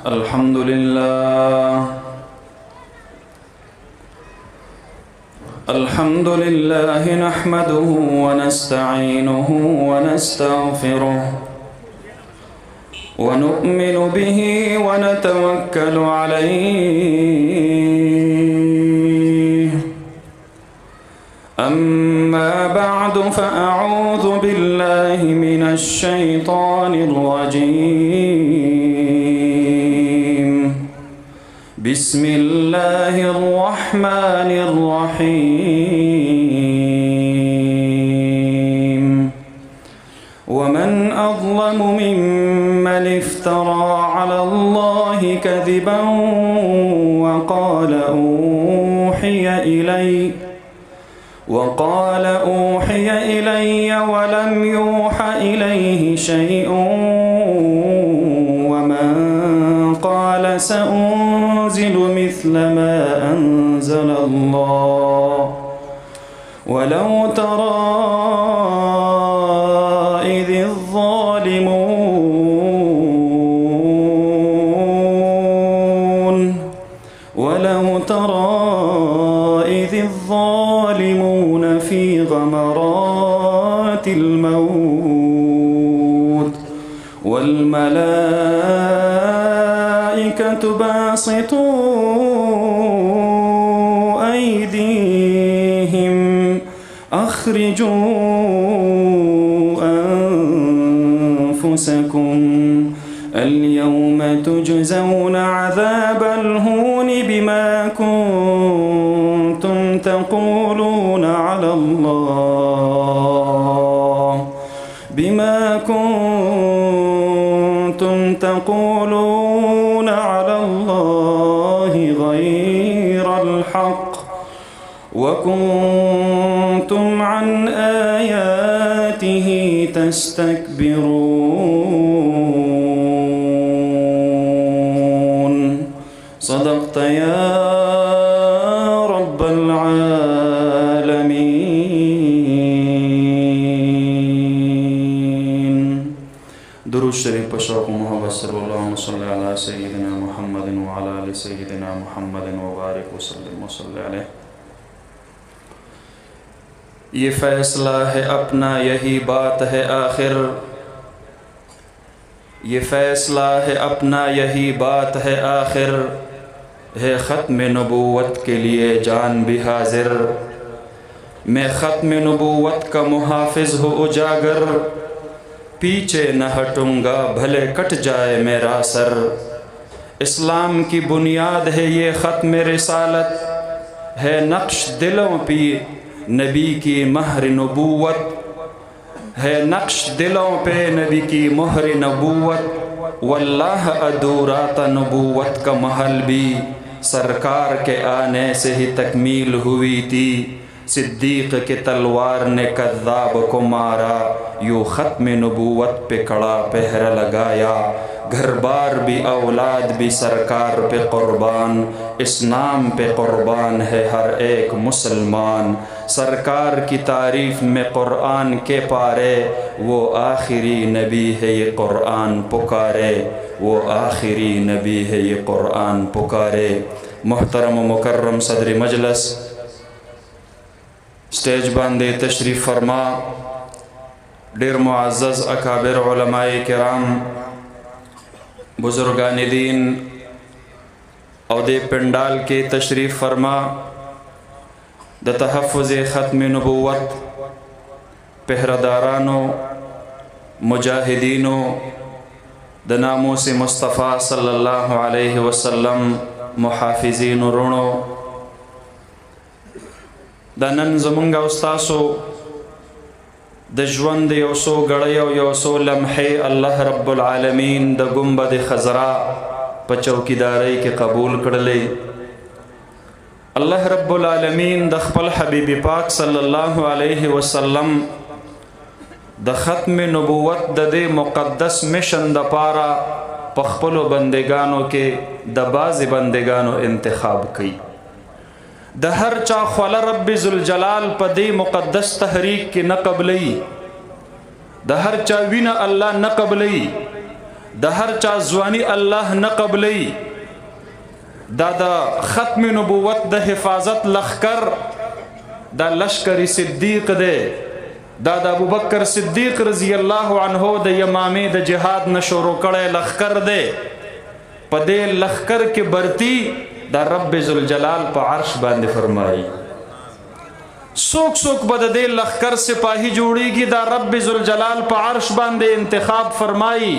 الحمد لله الحمد لله نحمده ونستعينه ونستغفره ونؤمن به ونتوكل عليه. أما بعد فأعوذ بالله من الشيطان الرجيم. بسم الله الرحمن الرحيم. ومن أظلم ممن افترى على الله كذبا وقال أوحي إلي ولم يوح إليه شيء ومن قال سأنزل مثل ما أنزل الله. ولو ترى إذ الظالمون في غمرات الموت والملائكة باسطوا أيديهم أخرجوا أنفسكم اليوم تجزون عذاب الهون بما كنتم تقولون على الله غير الحق وكنتم عن آياته تستكبرون. صدقت يا رب العالمين. درود شریف پر شوق محمد صلی اللہ وسلم علی سیدنا محمد وعلى آل سیدنا محمد وبارک وسلم وصلی علیہ. یہ فیصلہ ہے اپنا یہی بات ہے آخر، یہ فیصلہ ہے اپنا یہی بات ہے آخر، ہے ختم نبوت کے لیے جان بھی حاضر. میں ختم نبوت کا محافظ ہو اجاگر، پیچھے نہ ہٹوں گا بھلے کٹ جائے میرا سر. اسلام کی بنیاد ہے یہ ختم رسالت، ہے نقش دلوں پہ نبی کی مہر نبوت، ہے نقش دلوں پہ نبی کی مہر نبوت. واللہ ادھورا تھا نبوت کا محل بھی، سرکار کے آنے سے ہی تکمیل ہوئی تھی. صدیق کے تلوار نے کذاب کو مارا، یوں ختم نبوت پہ کڑا پہرا لگایا. گھر بار بھی اولاد بھی سرکار پہ قربان، اس نام پہ قربان ہے ہر ایک مسلمان. سرکار کی تعریف میں قرآن کے پارے، وہ آخری نبی ہے یہ قرآن پکارے، وہ آخری نبی ہے یہ قرآن پکارے. محترم و مکرم صدر مجلس، سٹیج باندے تشریف فرما ډیر معزز اکابر علماء کرام، بزرگان دین او دے پنڈال کے تشریف فرما د تحفظ ختم نبوت پہرادارانو، مجاہدینو، د ناموس مصطفیٰ صلی اللہ علیہ وسلم محافظین رونو. دا نن زمونږ او ستاسو د ژوند یو څو ګړۍ او یو څو لمحې الله رب العالمین د ګنبد خضرا په چوکیدارۍ کې قبول کړلې. الله رب العالمین د خپل حبیب پاک صلی الله علیه وسلم د ختم نبوت د دې مقدس مشن د پاره په خپلو بندگانو کې د بعضې بندگانو انتخاب کړي. د هر چا خوله رب ذوالجلال په دې مقدس تحریک کې نه قبلي، د هر چا وینه الله نه قبلي، د هر چا ځواني الله نه قبلی. دا د ختم نبوت د حفاظت لخکر دا لشکر صدیق دی. دا د ابوبکر صدیق رضی الله عنه د یمامې د جهاد نه شروع کړی لخکر دی. په دې لخکر کې برتی دا رب ذوالجلال په عرش باندې فرمایي. څوک څوک به د دې لخکر سپاهي جوړیږي دا رب ذوالجلال په عرش باندې انتخاب فرمایي.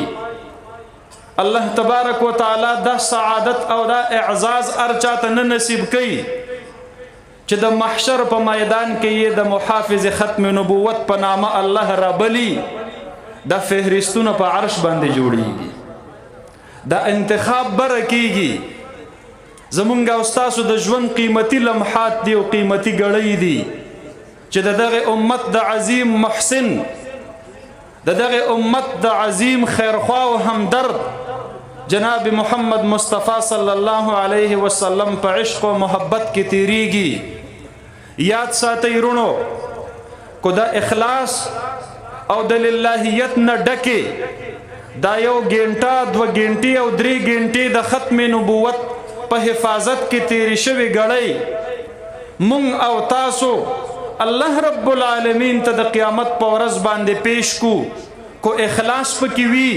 الله تبارک و تعالی دا سعادت او دا اعزاز ارچاته نه نصیب کوي چې د محشر په میدان کې یې د محافظ ختم نبوت په نامه الله را بلی. دا فهرستونه په عرش باندې جوړیږي. دا انتخاب بره کیږي. زمونږ او ستاسو د ژوند قیمتي لمحات دي او قیمتي ګړۍ دي چې د دغه امت د عظیم محسن د دغه امت د عظیم خیرخوا او همدرد جناب محمد مصطفی صلی الله علیه وسلم په عشق و محبت کې تیریږي. یاد ساتئ رونو کو دا اخلاص او د للهیت نه ډکه دا یو ګنټه 2 ګنټې او 3 ګنټې د ختم نبوت په حفاظت کې تیری شوی غړی مونږ او تاسو الله رب العالمین ته د قیامت په ورځ باندې پیش کو اخلاص پکې وی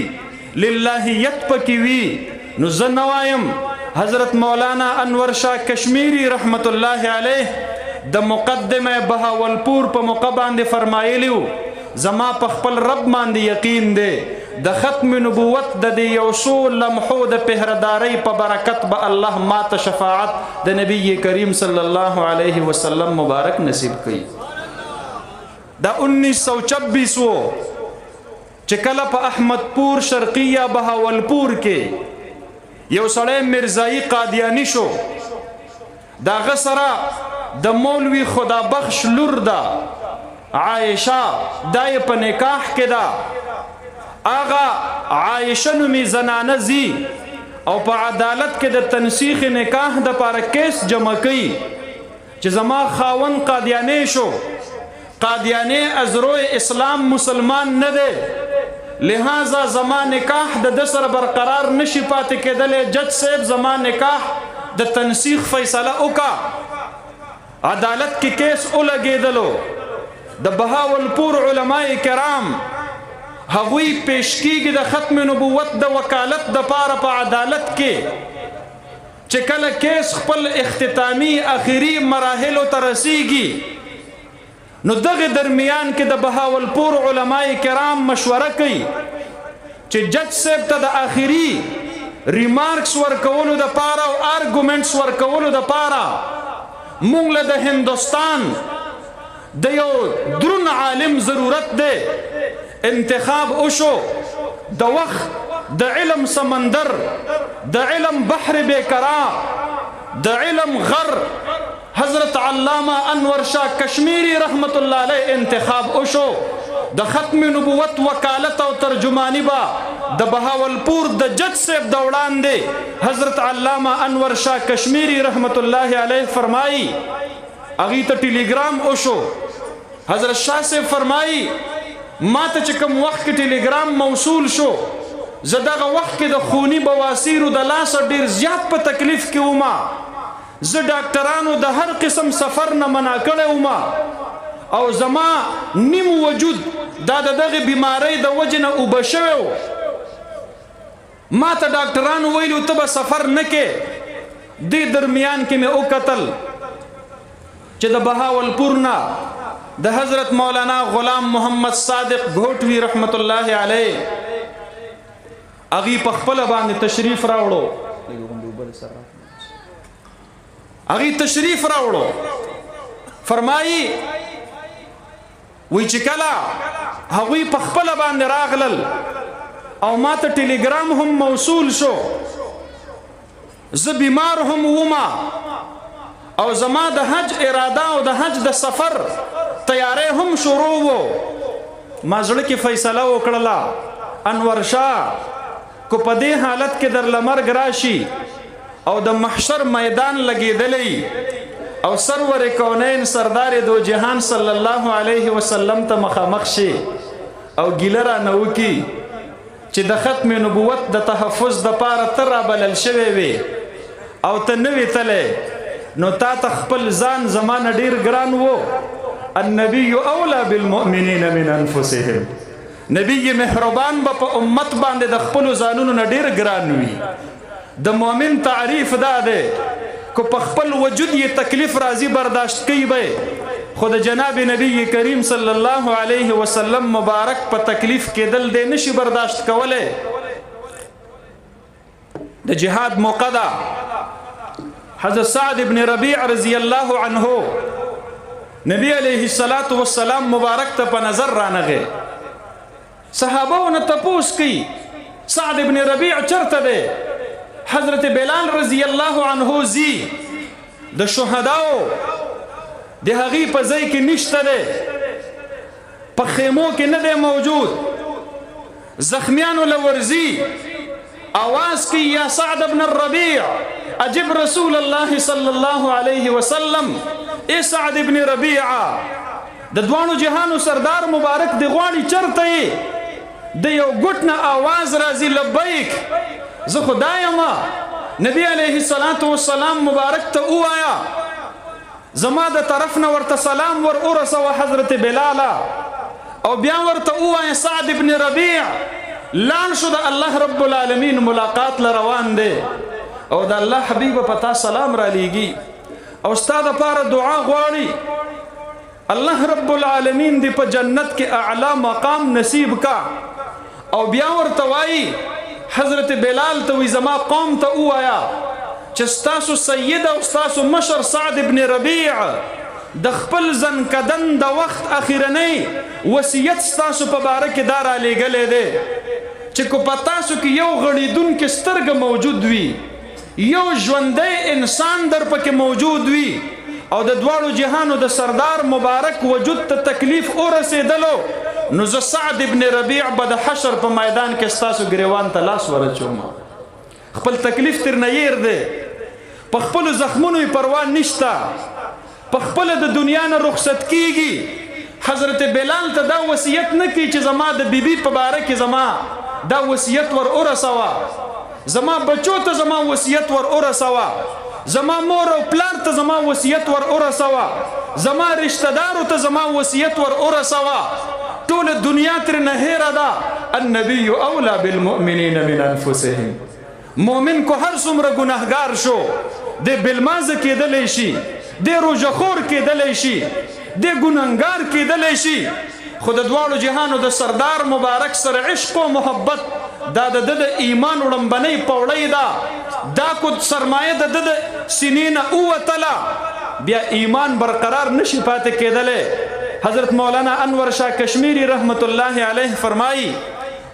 للهیت پکې وی. نو زه نوایم حضرت مولانا انور شاه کشمیری رحمت الله علیه د مقدمه بهاولپور په موقع باندې فرمایلیو زما په خپل رب باندې یقین دی د ختم نبوت د دې یو څو لمحو د پهردارۍ په برکت به الله ماته شفاعت د نبی کریم صلی الله علیه وسلم مبارک نصیب کړي. دا 1926 و چې کله په احمدپور شرقیه بهاولپور کې یو سړی مرزایی قادیانی شو. دا غسره د مولوی خدا بخش لور ده عائشه دای په نکاح کې ده. آغا عائشه نومي زنانه زی او په عدالت کې د تنسیخ نکاح د پاره کیس جمع کړي چې زما خاون قادیانی شو. قادیانی از روی اسلام مسلمان نه دی لہذا زما نکاح د سره برقرار نشي پاتې کېدلې. جج صاحب زما نکاح د تنسیخ فیصله وکا. عدالت کې کیس ولګېدلو. د بهاولپور علماء کرام هغوی پیش کیږي د ختم نبوت د وکالت د پاره په عدالت کې چې کله کیس خپل اختتامی اخیری مراحلو ته رسیږي. نو دغه درمیان کې د بهاولپور علماء کرام مشوره کوي چې جج صاحب ته د اخیری ریمارکس ورکولو د پاره او آرګومنټس ورکولو د پاره مونږ له د هندوستان د یو درون عالم ضرورت دی. انتخاب وشو د وخت د علم سمندر د علم بحر بیکرا د علم غر حضرت علامہ انور شاہ کشمیری رحمت اللہ علیہ انتخاب وشو. د ختم نبوت وکالت او ترجمانی با د بهاولپور د جج صاحب د وړاندې حضرت علامہ انور شاہ کشمیری رحمت اللہ علیہ فرمائی اغی ته ټیلیګرام وشو. حضرت شاہ صاحب فرمائی ما ته چې کوم وخت کې ټیلیګرام موصول شو زه دغه وخت کې د خونی بواسیرو د لاسه ډیر زیات په تکلیف کې وم. زه ډاکټرانو د هر قسم سفر نه منع کړی وم او زما نیم وجود دا دغه بیماری د وجې نه اوبه شوی و. ما ته ډاکټرانو ویلو ته به سفر نه کې. دې درمیان کې مې وکتل چې د بهاولپور نه د حضرت مولانا غلام محمد صادق گھوٹوی رحمت اللہ علیہ اغي په خپل باندې تشریف راوړو. اغي تشریف راوړو فرمایي وی چې کله هغوی په خپل باندې راغلل او ما ته ټیلیګرام هم موصول شو زه بیمار هم وما او زما د حج اراده او د حج د سفر تیارې هم شروع وو. ما زړه کې فیصله وکړله انور شاه کو په دې حالت کې در لمرګ راشي او د محشر میدان لګېدلی او سرور کونین سردار دو جهان صلی الله علیه وسلم ته مخامخ شي او ګیله را نه وکي چې د ختم نبوت د تحفظ د پاره ته رابلل شوی وي او ته نه وې تللی نو تا ته خپل ځان زمانه ډېر ګران و. النبي اولا بالمؤمنین من انفسهم، نبی مهربان به په امت باندې د خپلو ځانونو نه ډېر ګران وي. د مؤمن تعریف دا دی که په خپل وجود یې تکلیف راځي برداشت کوي به، خو د جناب نبی کریم صلی الله علیه وسلم مبارک په تکلیف کېدل دی نشي برداشت کولی. د جهاد موقع ده، حضرت سعد بن ربیع رضی الله عنه نبی علیه الصلاة والسلام مبارک ته په نظر رانغی. صحابه نه تپوس کوي سعد بن ربیع چرته دی؟ حضرت بلال رضی الله عنه زی د شهداو د هغې په ځای کې نشته دی، په خیمو کې نه دی موجود، زخمیانو له ورځي آواز کوي یا سعد بن الربیع اجب رسول الله صلی الله علیه وسلم. ای سعد بن ربیعه د دوانو جهانو سردار مبارک دی غواړي چرته یې؟ د یو ګوټ نه آواز راځي لبیک، زه خدا یم. نبی علیه الصلاة والسلام مبارک ته ووایه زما د طرف نه ورته سلام ور ورسوه حضرت بلاله، او بیا ورته ووایه سعد بن ربیع لاړ شو د الله رب العالمین ملاقات له روان دی او د الله حبیب په تا سلام را لیږي او ستا دپاره دعا غواړي. الله رب العالمین دې په جنت کې اعلی مقام نصیب کا. او بیا ورته وایي حضرت بلال ته وی زما قوم ته ووایه چې ستاسو سید او ستاسو مشر سعد ابن ربیع د خپل زنکدن د وخت اخیرنی وصیت ستاسو په باره کې دا رالیږلی دی چې که په تاسو کې یو غړېدونکې سترګه موجود وي، یو ژوندی انسان در پکې موجود وي او د دواړو جهانو د سردار مبارک وجود ته تکلیف ورسېدلو، نو زه سعد ابن ربیع به د حشر په میدان کې ستاسو ګریوان ته لاس ورچوم. خپل تکلیف تر نه هیر دی، په خپلو زخمونو یې پروا نشته، په خپله د دنیا نه رخصت کیږي. حضرت بلال ته دا وصیت نه کوي چې زما د بیبي په باره کې زما دا وصیت ور ورسوه، زما بچو ته زما وصیت ور ورسوه، زما مور او پلار ته زما وصیت ور ورسوه، زما رشتہ دارو ته زما وصیت ور ورسوه. ټول دنیا تر نه هیره ده. النبي اولا بالمؤمنین من انفسهم. مؤمن کو هر څومره ګناهګار شو دی بالمازه کېدلی شي، دی روژهخور کېدلی شي، دی ګناهګار کېدلی شي، خو د دواړو جهانو د سردار مبارک سره عشق و محبت دا د ده د ایمان وړمبنۍ پوړۍ ده، دا کو سرمایه د ده د سینې نه ووتله بیا ایمان برقرار نشي پاتې کېدلی. حضرت مولانا انور شاه کشمیری رحمت الله علیه فرمایی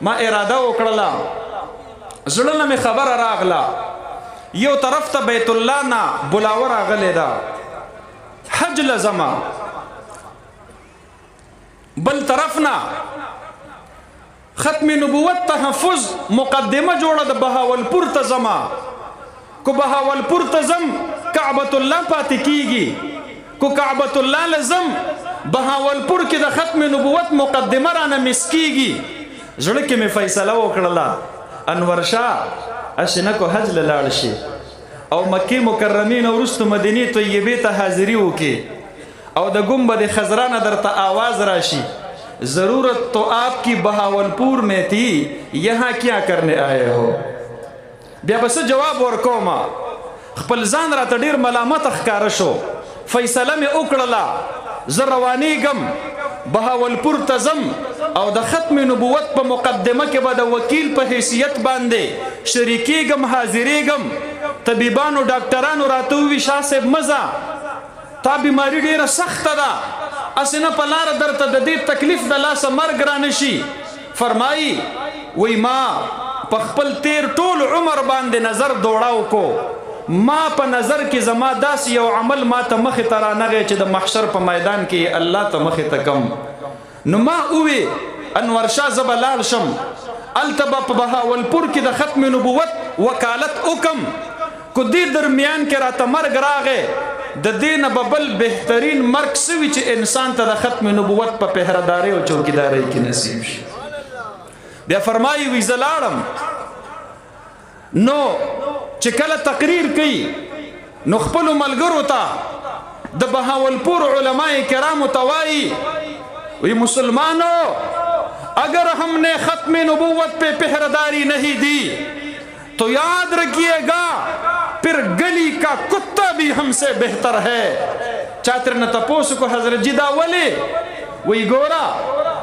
ما اراده وکړله، زړه نه مې خبره راغله، یو طرف ته بیت الله نه بلاوه راغلی ده حج لزما، بل طرف نه ختم نبوت تحفظ مقدمه جوړه د بهاولپور ته زما، کو بهاولپور ته زم کعبۃ الله پاتې کیږي، کو کعبۃ الله لزم بهاولپور کې د ختم نبوت مقدمه رانه مسکیږي. زړه کې مې فیصله وکړله انور شاه اشنه کو حج له لاړ شي او مکې مکرمې نه وروسته مدینې طیبې ته حاضري وکړي او د گنبد خضرا نه درته آواز راشي ضرورت تو آپ کی بہاولپور میں تھی یہاں کیا کرنے آئے ہو. بیا بس جواب ورکوما خپل ځان راته ډېر ملامت ښکاره شو، فیصله مې وکړله زه روانېږم بهاولپور ته ځم او د ختم نبوت په مقدمه کې به د وکیل په حیثیت باندې شریکېږم، حاضرېږم. طبیبانو ډاکټرانو راته ووي شاه صاحب مه ځه، تا بیماري ډېره سخته ده، اسې نه په لاره درته د دې تکلیف د لاسه مرګ رانشي. فرمایي وی ما په خپل تیر ټول عمر باندې نظر دوړاو کو، ما په نظر کې زما داسې یو عمل ما ته مخې ته رانغی چې د محشر په میدان کې الله ته مخې ته کم. نو ما ووی انور شاه زه به لاړ شم، هلته به په بهاولپور کې د ختم نبوت وکالت وکم، کو دې درمیان کې راته مرګ راغی د دې نه به بل بهترین مرګ سوي چې انسان ته د ختم نبوت په پهردارۍ او چوکیدارۍ کې نصیب شي. بیا فرمایي وی زه لاړم نو چې کله تقریر کوي نو خپلو ملګرو ته د بهاولپور علماء کرامو ته وایي وی مسلمانوں اگر ہم نے ختم نبوت پہ پہراداری نہیں دی تو یاد رکھیے گا پھر گلی کا کتا بھی ہم سے بہتر ہے. چاتر نه تپوس کو حضرت جی دا ولی وی ګورا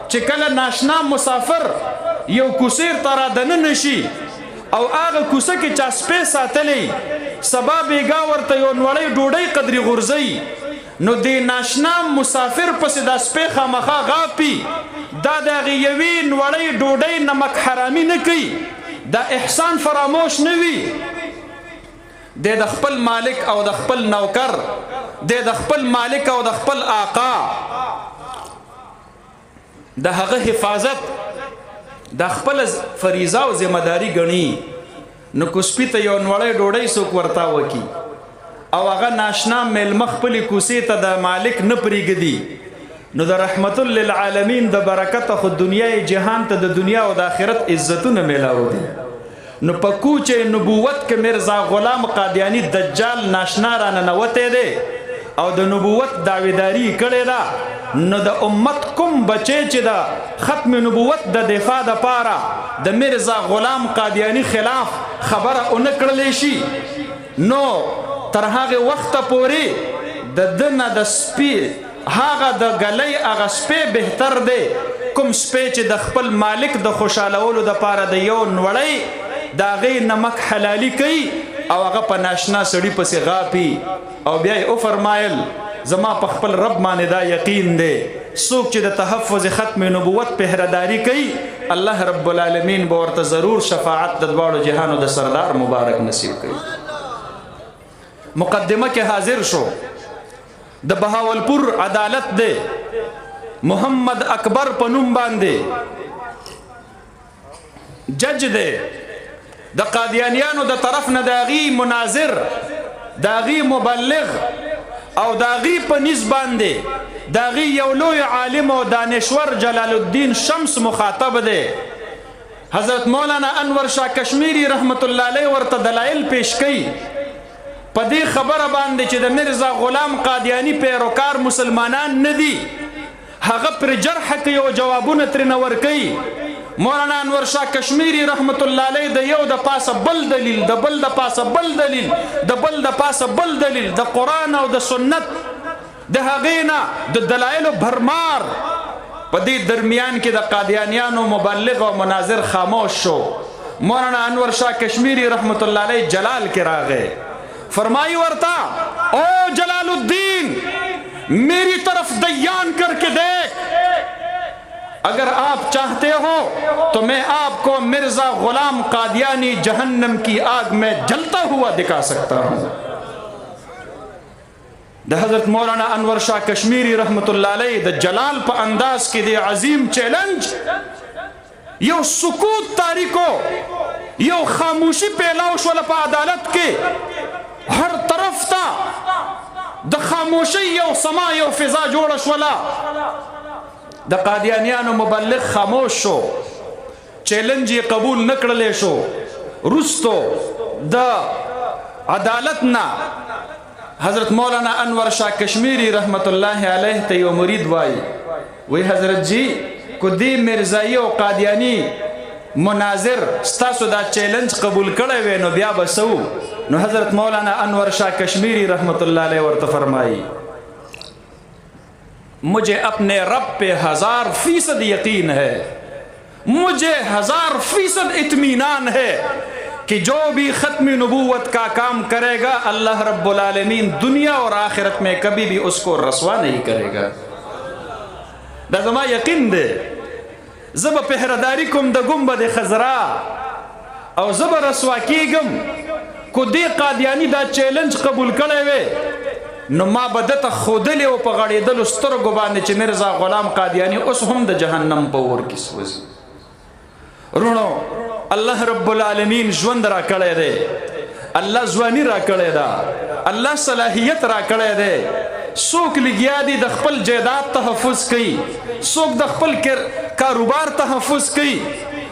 چې کله ناشنا مسافر یو کوسیر ترا دنه نشي او هغه کوسه کې چا سپې ساتلی سبا بیګا ورته یو نوړی ډوډۍ قدرې غورځي نو دی ناشنا مسافر پسې دا سپې خامخا غاپي دا د هغې یوې نوړۍ ډوډۍ نمک حرامي نه کوي دا احسان فراموش نه وي دی د خپل مالک او د خپل نوکر دی د خپل مالک او د خپل آقا د هغه حفاظت د خپل فریضه او ذمہداري ګڼي نو کو سپي ته یو نوړی ډوډۍ څوک ورتا وکي او هغه ناشنا میلمه خپلې کوسې ته د مالک نه پرېږدي نو د رحمت للعالمین د برکت خو دنیا جهان ته د دنیا او د آخرت عزتونه میلاو دي. نو په کوچ نبوت کې مرزا غلام قادیانی دجال ناشنا را ننوتی دی او د نبوت دعویداری کړې ده نو د امت کوم بچی چې د ختم نبوت د دفاع د پاره د مرزا غلام قادیانی خلاف خبره اونه کړلی شي نو تر هغه وخته پورې د دنه د سپي هغه د غلی هغه سپی بهتر دی کوم سپی چې د خپل مالک د خوشحالولو د پاره د یو نوړی د هغې نمک حلالي کوي او هغه په ناشنا سړي پسې غاپي او بیا یې وفرمایل زما په خپل رب باندې دا یقین دی څوک چې د تحفظ ختم نبوت پهرداري کوي الله رب العالمین به ورته ضرور شفاعت د دواړو جهانو د سردار مبارک نصیب کوي. مقدمه کې حاضر شو د بهاولپور عدالت دی محمد اکبر په نوم باندې جج دی د قادیانیانو د طرف نه د هغې مناظر د هغې مبلغ او د هغې په نیز باندې د هغې یو لوی عالم او دانشور جلال الدین شمس مخاطب دی. حضرت مولانا انور شاه کشمیری رحمت الله علیه ورته دلایل پیش کوي په دې خبره باندې چې د مرزا غلام قادیانی پیروکار مسلمانان نه دي هغه پر جرح کوي او جوابونه ترېنه ورکوي. مولانا انور شاه کشمیری رحمت الله علیه د یو د پاسه بل دلیل د بل د پاسه بل دلیل د بل د پاسه بل دلیل د قرآن او د سنت د هغې نه د دلایلو برمار په دې درمیان کې د قادیانیانو مبلغ او مناظر خاموش شو. مولانا انور شاه کشمیری رحمت الله علیه جلال کې راغی فرمائی ورتا او جلال الدین میری طرف دیان کر کے دیکھ اگر آپ چاہتے ہو تو میں آپ کو مرزا غلام قادیانی جہنم کی آگ میں جلتا ہوا دکھا سکتا ہوں. د حضرت مولانا انور شاہ کشمیری رحمت اللہ علیہ د جلال پا انداز کی دی عظیم چیلنج یو سکوت تاریکو یو خاموشی پیلاو شولا پا عدالت کے ہر طرف تا د خاموشی یو سما یو فضا جوڑ شولا د قادیانیانو مبلغ خاموش شو چیلنج قبول نکړلې شو رستو د عدالتنا حضرت مولانا انور شاہ کشمیری رحمت اللہ علیہ ته یو مرید وای حضرت جی کو دی مرزایی او قادیانی مناظر ستاسو دا چیلنج قبول کړی وی نو بیا بسو نو حضرت مولانا انور شاہ کشمیری رحمت اللہ علیہ ورته فرمائی مجھے اپنے رب پہ 1000% یقین ہے مجھے 1000% اطمینان ہے کہ جو بھی ختم نبوت کا کام کرے گا اللہ رب العالمین دنیا اور آخرت میں کبھی بھی اس کو رسوا نہیں کرے گا. دا زما یقین دے زب پہرداری کم دا گنبد خضرا او زب رسوا کیگم کو دی قادیانی دا چیلنج قبول کرے وے نو ما بدت خودلی او په غړېدلو سترګو باندې چې مرزا غلام قادیانی اوس هم د جهنم په اور کې سوځي. رونو الله رب العالمین ژوند را کړی دی الله ځواني را کړی ده الله صلاحیت را کړی دی څوک لګیا دي د خپل جایداد تحفظ کوي څوک د خپل کاروبار تحفظ کوي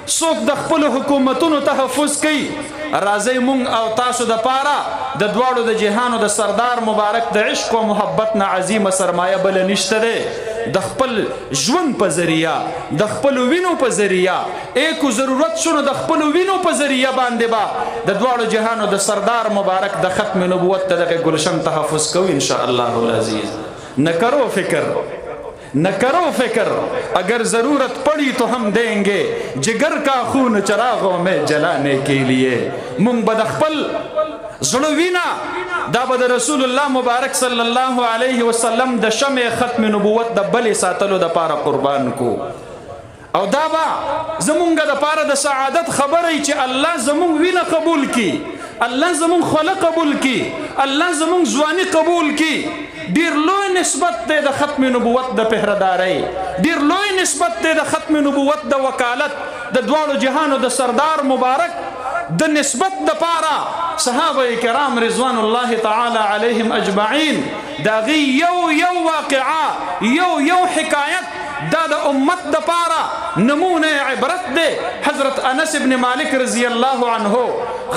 څوک د خپلو حکومتونو تحفظ کوي راځئ مونږ او تاسو دپاره د دواړو د جهانو د سردار مبارک د عشق و محبت نه عظیمه سرمایه بله نشته دی د خپل ژوند په ذریعه د خپلو وینو په ذریعه ایکو ضرورت شو نو د خپلو وینو په ذریعه باندې به د دواړو جهانو د سردار مبارک د ختم نبوت ته دغه گلشن تحفظ کوو انشاءالله العزیز نہ کرو فکر اگر ضرورت پڑی تو ہم دیں گے جگر کا خون چراغوں میں جلانے کے لیے مونږ به د خپل زړه وینا دا به د رسول الله مبارک صلی الله علیه وسلم د شمع ختم نبوت د بلې ساتلو دپاره قربان کو او دا به زمونږ دپاره د سعادت خبره چې الله زمونږ وینه قبول کی الله زمونږ خوله قبول کی الله زمونږ ځواني قبول کی ډیر لوی نسبت دی د ختم نبوت د پهردارۍ ډیر لوی نسبت دی د ختم نبوت د وکالت د دواړو جهانو د سردار مبارک د نسبت دپاره صحابه کرام رضوان الله تعالی علیهم اجمعین د هغې یو واقعه یو حکایت دا د امت دپاره نمونه عبرت دی حضرت انس ابن مالک رضی الله عنه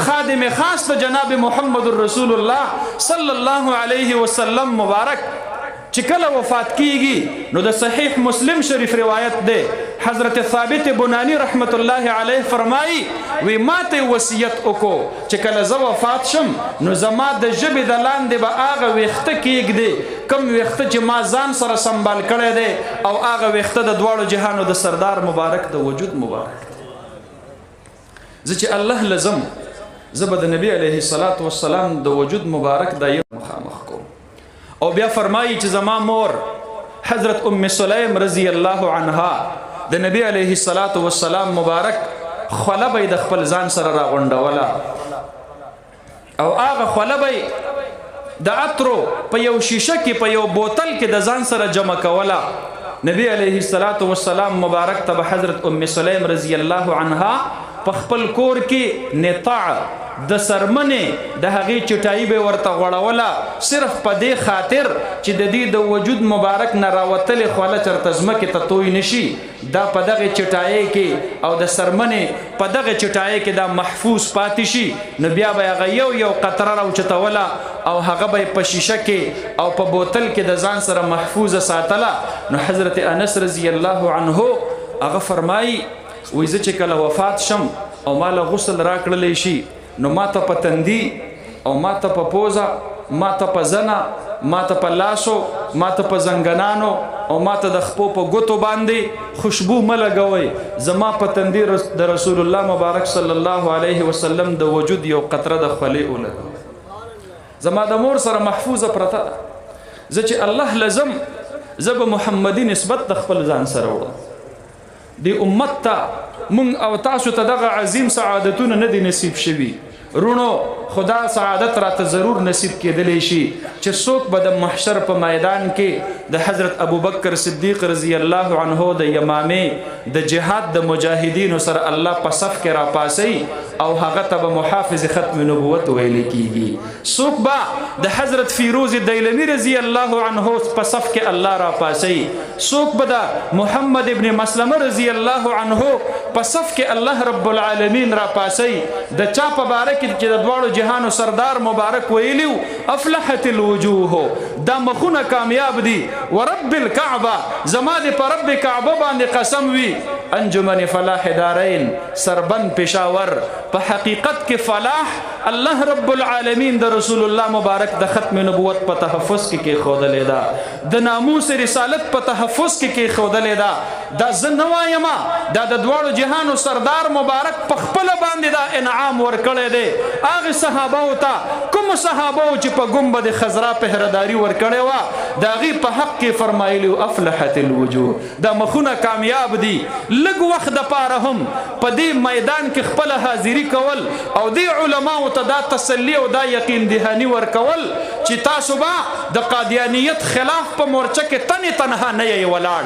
خادم خاص د جناب محمد رسول الله صلی الله علیه وسلم مبارک چې کله وفات کیږي نو د صحیح مسلم شریف روایت دی حضرت ثابت بنانی رحمت الله علیه فرمایي وی ماته وصیت وکړو چې کله زه وفات شم نو زما د ژبې د لاندې به هغه ویښته کیږدي کم ویښته چې ما ځان سره سنبال کړی دی او هغه ویښته د دواړو جهانو د سردار مبارک د وجود مبارک زه چې الله لزم زه به د نبی علیه الصلاة والسلام د وجود مبارک دا یو مخامخ کوم او بیا فرمایي چې زما مور حضرت ام سلیم رضی الله عنها د نبی علیه الصلاة والسلام مبارک خوله به د خپل ځان سره راغونډوله او هغه خوله به د عطرو په یو شیشه کې په یو بوتل کې د ځان سره جمع کوله نبی علیه الصلاة والسلام مبارک ته به حضرت ام سلیم رضی الله عنها په خپل کور کې نطاع د سرمنې د هغې چټایي به ورته غوړوله صرف په دې خاطر چې د دې د وجود مبارک نه راوتلې خوله چېرته ځمکې ته توی نشي دا په دغې چټایۍ کې او د سرمنې په دغې چټایۍ کې دا محفوظ پاتې شي نو بیا به هغه یو قطره راوچتوله او هغه به په شیشه کې او په بوتل کې د ځان سره محفوظه ساتله نو حضرت انس رضی الله عنه هغه فرمایي وی زه چې کله وفات شم او ما له غسل راکړلی شي نو ما ته په تندي او ما ته په پوزه ما ته په زنه ما ته په لاسو ما ته په زنګنانو او ما ته د خپو په ګوتو باندې خوشبو مه لګوئ زما په تندي د رسول الله مبارک صلی الله علیه وسلم د وجود یو قطره د خولې ولګوئ زما د مور سره محفوظه پرته ده زه چې الله لزم زه به محمدي نسبت د خپل ځان سره وړم دی امت ته مونږ او تاسو ته دغه عظیم سعادتونه نه دي نصیب شوي رونو خدا سعادت راته ضرور نصیب کېدلی شي چې څوک به د محشر په میدان کې د حضرت ابوبکر صدیق رضی الله عنه د یمامې د جهاد د مجاهدینو سره الله په صف کې راپاسي او هغه ته به محافظ ختم نبوت ویل کیږي څوک به د حضرت فیروز دیلمی رضی الله عنه په صف کې الله راپاسي څوک به د محمد ابن مسلمه رضی الله عنه په صف کې الله رب العالمین راپاسي د چا په باره کې چې د دواړو جهانو سردار مبارک ویلیو افلحت الوجوه دا مخونه کامیاب دي ورب الكعبه زما د په رب کعبه باندې قسم وي انجمن فلاح دارین سربن پشاور په حقیقت کې فلاح الله رب العالمین د رسول الله مبارک د ختم نبوت په تحفظ کې خودلې ده د ناموس رسالت په تحفظ کې خودلې ده دا زه نه وایم دا د دواړو جهانو سردار مبارک په خپل باندې دا انعام ورکړی دی هغه صحابه ته کوم صحابه چې په ګنبد خضرا پهرداري ورکړې وه د هغې په حق کې فرمایلي افلحت الوجوه دا مخونه کامیاب دي لږ وخت دپاره هم په دې میدان کې خپله حاضري کول او دې علماو ته دا تسلي او دا یقین دهاني ورکول چې تاسو به د قادیانیت خلاف په مورچه کې تنها نه یې ولاړ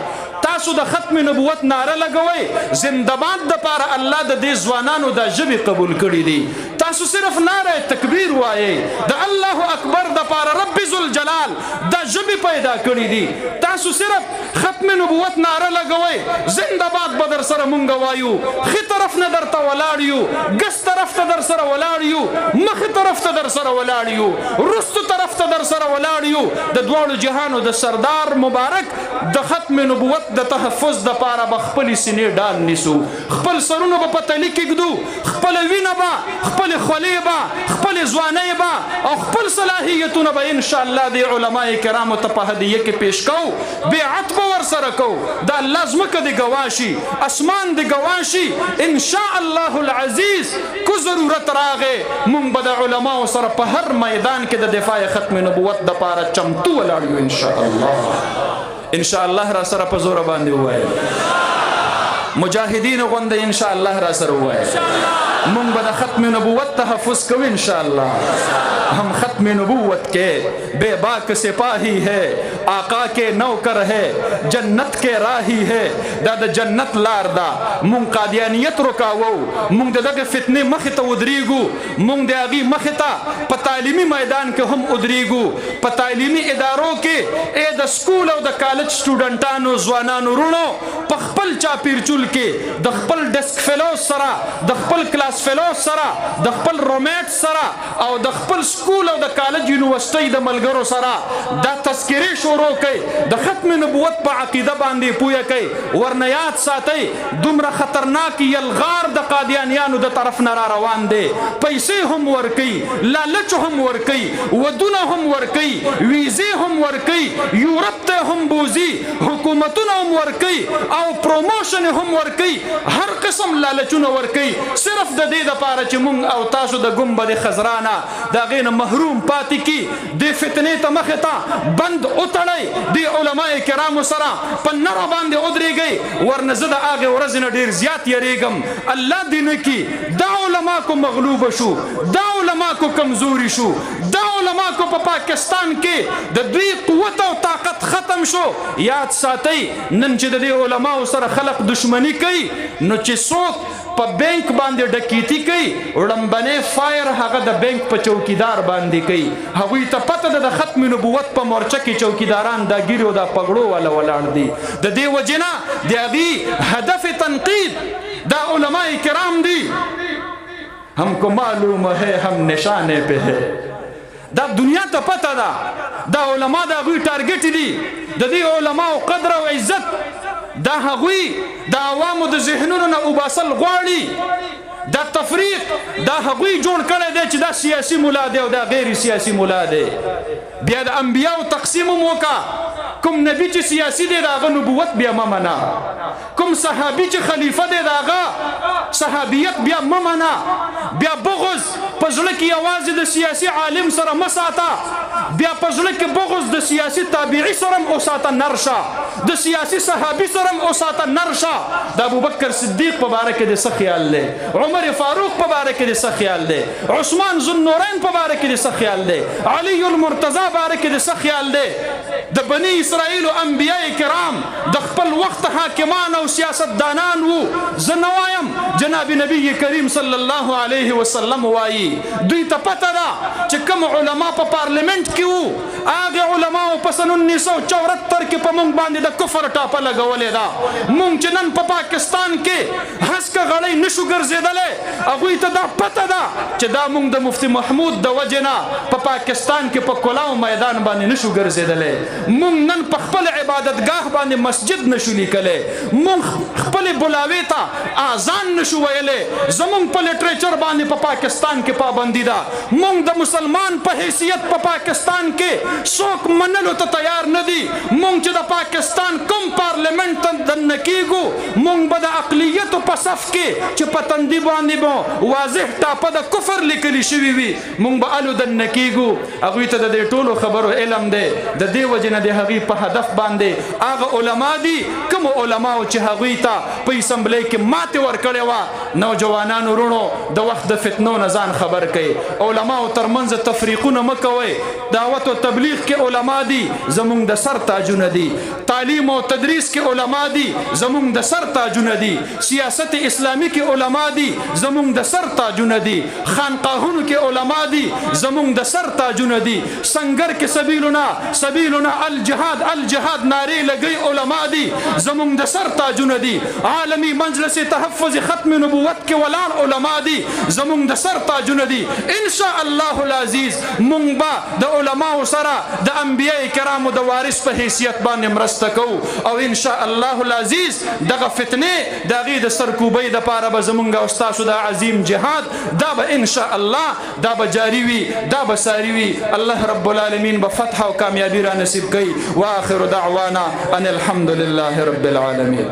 تاسو د ختم نبوت ناره لګوئ زنده‌باد دپاره الله د دې ځوانانو دا ژبې قبول کړي دي تاسو صرف ناره تکبیر وایئ د الله اکبر دپاره رب ذوالجلال دا ژبې پیدا کړي دي تاسو صرف ختم نبوت ناره لګوئ زنده‌باد به در سره مونږ وایو ښي طرف نه درته ولاړ یو ګس طرف ته در سره ولاړ یو مخې طرف ته در سره ولاړ یو رستو طرف ته در سره ولاړ یو د دواړو جهانو د سردار مبارک د ختم نبوت د تحفظ دپاره به خپلې سینې ډال نیسو خپل سرونه به په تلي کېږدو خپله وینه به خپلې خولې به خپلې ځوانۍ به او خپل صلاحیتونه به انشاءالله د علماء کرامو ته په هدیه کې پیش کوو بیعت به ورسره کوو د الله ځمکه دې ګواه شي اسمان دې ګواه شي انشاء الله العزیز کو ضرورت راغې مونږ به د علماو سره په هر میدان کې د دفاع ختم نبوت دپاره چمتو ولاړ یو انشاء الله را سره په زوره باندې ووایه مجاهدین غوندې انشاء الله را سره ووایه مونږ به د ختم نبوت تحفظ کوو انشاء الله ہم ختم نبوت کے بے باک سپاہی ہے آقا کے نوکر ہے جنت کے راہی ہے دا د جنت لار دا مونږ قادیانیت رکاوو مونږ د دغه فتنې مخې ته ودرېږو مونږ د هغې مخې ته په تعلیمي میدان کې هم ودرېږو په تعلیمي ادارو کې د سکول او د کالج سټوډنټانو ځوانانو وروڼو په خپل چاپیرچول کې د خپل ډسک فیلوز سره د خپل کلاس فیلوز سره د خپل رومیټ سره او د خپل سکول او د کالج یونیورسټۍ د ملګرو سره دا تذکرې شروع کوي د ختم نبوت په عقیده باندې پوهه کوي ورنه یاد ساتئ دومره خطرناک یلغار د قادیانیانو د طرف نه را روان دی پیسې هم ورکوي لالچ هم ورکوي ودونه هم ورکوي ویزې هم ورکوي یورپ ته هم بوزي حکومتونه هم ورکوي او پروموشن هم ورکوي هر قسم لالچونه ورکوي صرف د دې دپاره چې مونږ او تاسو د ګنبد خضرا نه د هغې نه محروم پاتې کي دې فتنې ته مخې ته بند وتړئ دې علماء کرامو سره په نره باندې ودرېږئ ورنه زه د هغې ورځې نه ډېر زیات یېرېږم الله دې نه کي دا علما کو مغلوبه شو دا علما کو کمزوري شو دا علما کو په پاکستان کې د دوی قوت او طاقت ختم شو یاد ساتئ نن چې د دې علماو سره خلق دشمني کوي نو چې څوک په بینک باندې ډکیتی کوي وړمبنی فایر هغه د بینک په چوکیدار باندې کوي هغوی ته پته ده د ختم نبوت په مورچه کې چوکیداران دا ګیري او دا پګړو والا ولاړ دي د دې وجې نه د هغې هدف تنقید دا علماء کرام دي ہم کو معلوم ہے ہم نشانے پہ ہے دا دنیا ته پته ده دا علما د هغوی ټارګټ دي د دې علماو قدر او عزت دا هغوی د عوامو د ذهنونو نه وباسل غواړي دا تفریق دا هغوی جوړ کړی دی چې دا سیاسي ملا دی او دا غیر سیاسي ملا دی بیا د انبیاو تقسیم هم وکړه کوم نبی چې سیاسي دی د هغه نبوت بیا مه منه کوم صحابي چې خلیفه دی د هغه صحابیت بیا مه منه بیا بغض په زړه کې یوازې د سیاسي عالم سره مه ساته بیا په زړه کې بغض د سیاسي تابعي سره هم وساته نرشه د سیاسي صحابي سره هم وساته نرشه د ابوبکر صدیق په باره کې د څه خیال دی عمر فاروق په باره کې د څه خیال دی عثمان ذوالنورین په باره کې د څه خیال دی علي المرتضی باره کې د څه خیال دی د بني اسرائیل انبیاء کرام د خپل وخت حاکمان او سیاستدانان وو زه نه وایم جناب نبی کریم صلی الله علیه وسلم وایي دوی ته پته ده چې کوم علما په پارلیمنت کې وو هغې علماو په سن 1974 کې په موږ باندې د کفر ټاپه لګولې ده موږ چې نن په پاکستان کې هسکه غړی نشو ګرځېدلی هغوی ته دا پته ده چې دا موږ د مفتی محمود د وجې نه په پاکستان کې په کلاو میدان باندې نشو ګرځېدلی موږ نن په خپل عبادتګاه باندې مسجد نشو لیکلی موږ خپلې بلاوې ته اذان نشو ویلی زموږ په لټریچر باندې په پاکستان کې پابندي ده موږ د مسلمان په حیثیت په پاکستان کې څوک منلو ته تیار نه دي موږ چې د پاکستان کوم پارلیمنت ته دننه کیږو موږ به د اقلیتو په صف کې چې په تندي باندې به واضح ټاپه د کفر لیکلي شوي وي موږ به الو دننه کیږو هغوی ته د دې ټولو خبرو علم دی د دې وجې نه د هغوی په هدف باندې هغه علما دي کوم علماو چې هغوی ته په اسمبلی کې ماتې ورکړې وه نوجوانانو وروڼو د وخت د فتنو نه ځان خبر کوي علماو ترمنځ تفریقونه مه کوئ دعوت و تبلیغ کې علما دي زموږ د سر تاجونه دي تعلیم و تدریس کې علما دي زمونږ د سر تاجونه دي، سیاست اسلامی کې علما دي زمونږ د سر تاجونه دي، خانقاهونو کې علما دي زمونږ د سر تاجونه دي، سنگر کې سبیلنا الجهاد الجهاد نارې لګي علما دي زمونږ د سر تاجونه دي، عالمی مجلس تحفظ ختم نبوت کې ولان علما دي زمونږ د سر تاجونه دي. ان شاء الله العزیز مونږ به د علماو سره د انبیاء کرامو د وارث په حیثیت باندې مرسته کوو او ان شاء الله العزیز دغه فتنې د هغې د سرکوبۍ دپاره به زمونږ او ستاسو د عظیم جهاد دا به ان شاء الله دا به جاری وي، دا به ساری وي. الله رب العالمین به فتح او کامیابی را نصیب کوي. واخر دعوانا ان الحمد لله رب العالمین.